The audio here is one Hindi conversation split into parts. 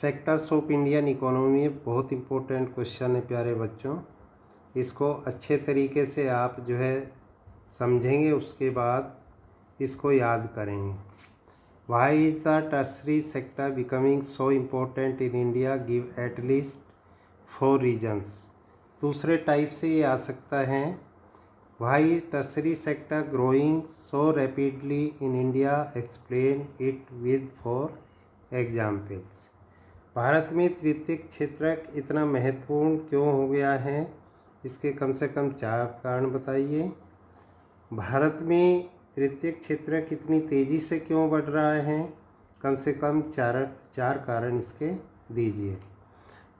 सेक्टर्स ऑफ इंडियन इकोनॉमी बहुत इम्पोर्टेंट क्वेश्चन है प्यारे बच्चों। इसको अच्छे तरीके से आप जो है समझेंगे, उसके बाद इसको याद करेंगे। Why is the tertiary sector becoming so important in India? Give at least 4 reasons. दूसरे टाइप से ये आ सकता है, why is tertiary sector growing so rapidly in India? Explain it with 4 examples. भारत में तृतीयक क्षेत्रक इतना महत्वपूर्ण क्यों हो गया है? इसके कम से कम 4 कारण बताइए। भारत में तृतीयक क्षेत्रक इतनी तेज़ी से क्यों बढ़ रहा है? कम से कम चार कारण इसके दीजिए।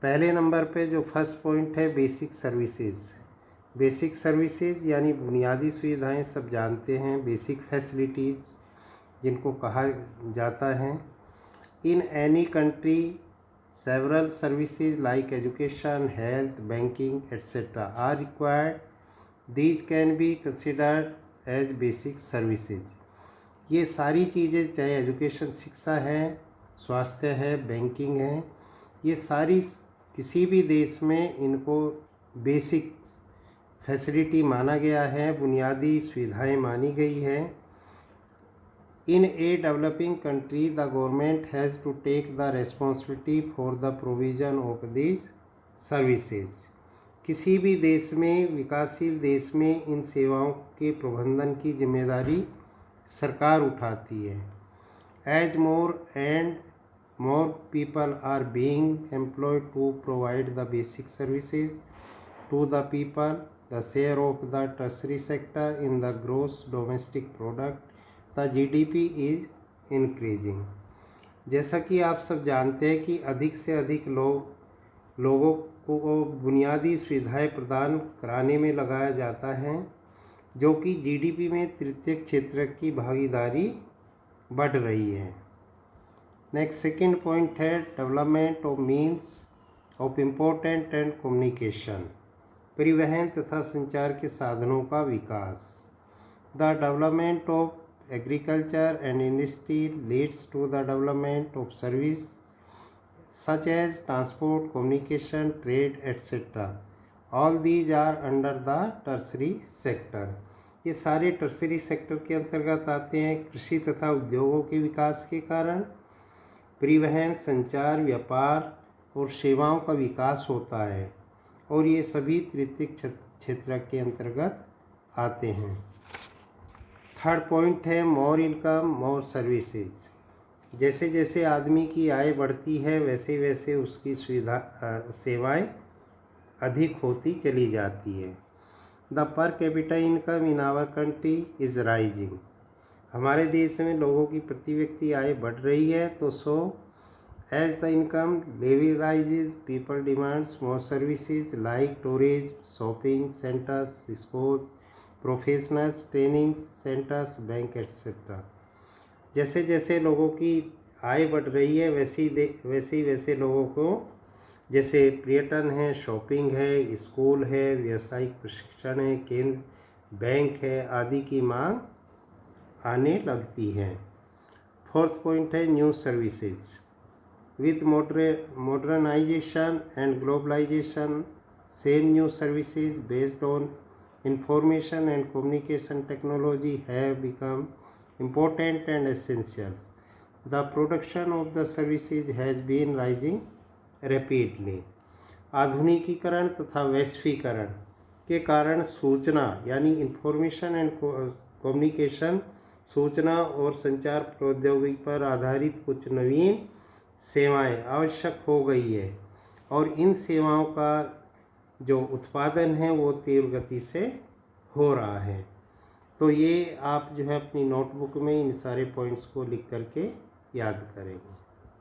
पहले नंबर पे जो फर्स्ट पॉइंट है, बेसिक सर्विसेज। बेसिक सर्विसेज यानी बुनियादी सुविधाएं, सब जानते हैं, बेसिक फैसिलिटीज़ जिनको कहा जाता है। In any country several services like education, health, banking, etc. are required. These can be considered as basic services. ये सारी चीज़ें, चाहे एजुकेशन शिक्षा है, स्वास्थ्य है, बैंकिंग है, ये सारी किसी भी देश में इनको बेसिक फैसिलिटी माना गया है, बुनियादी सुविधाएं मानी गई है। In a developing country, the government has to take the responsibility for the provision of these services. किसी भी देश में, विकासशील देश में, इन सेवाओं के प्रबंधन की जिम्मेदारी सरकार उठाती है। As more and more people are being employed to provide the basic services to the people, the share of the tertiary sector in the gross domestic product, the GDP is increasing. जैसा कि आप सब जानते हैं कि अधिक से अधिक लोगों को बुनियादी सुविधाएं प्रदान कराने में लगाया जाता है, जो कि GDP में तृतीयक क्षेत्र की भागीदारी बढ़ रही है। नेक्स्ट सेकंड पॉइंट है, development of means of important and communication. परिवहन तथा संचार के साधनों का विकास। The development of agriculture and industry leads to the development of service such as transport, communication, trade, etc. All these are under the tertiary sector. ये सारे टर्सरी सेक्टर के अंतर्गत आते हैं। कृषि तथा उद्योगों के विकास के कारण परिवहन, संचार, व्यापार और सेवाओं का विकास होता है, और ये सभी तृतीयक क्षेत्र के अंतर्गत आते हैं। थर्ड पॉइंट है, मोर इनकम मोर सर्विसेज। जैसे जैसे आदमी की आय बढ़ती है, वैसे वैसे उसकी सेवाएं अधिक होती चली जाती है। The per capita income in our country is rising. हमारे देश में लोगों की प्रति व्यक्ति आय बढ़ रही है, तो as the income level rises, people demands more services like tourism, shopping centres, school, professionals, training centres, bank etcetera. जैसे जैसे लोगों की आय बढ़ रही है, वैसे लोगों को, जैसे पर्यटन है, शॉपिंग है, स्कूल है, व्यावसायिक प्रशिक्षण है, केंद्र, बैंक है आदि की मांग आने लगती है। फोर्थ पॉइंट है, new services. With modernisation and globalisation, same new services based on information and communication technology have become important and essential. The production of the services has been rising rapidly. आधुनिकीकरण तथा वैश्वीकरण के कारण सूचना यानी इंफॉर्मेशन एंड कम्युनिकेशन, सूचना और संचार प्रौद्योगिकी पर आधारित कुछ नवीन सेवाएं आवश्यक हो गई है, और इन सेवाओं का जो उत्पादन है वो तीव्र गति से हो रहा है। तो ये आप जो है अपनी नोटबुक में इन सारे पॉइंट्स को लिख करके याद करेंगे।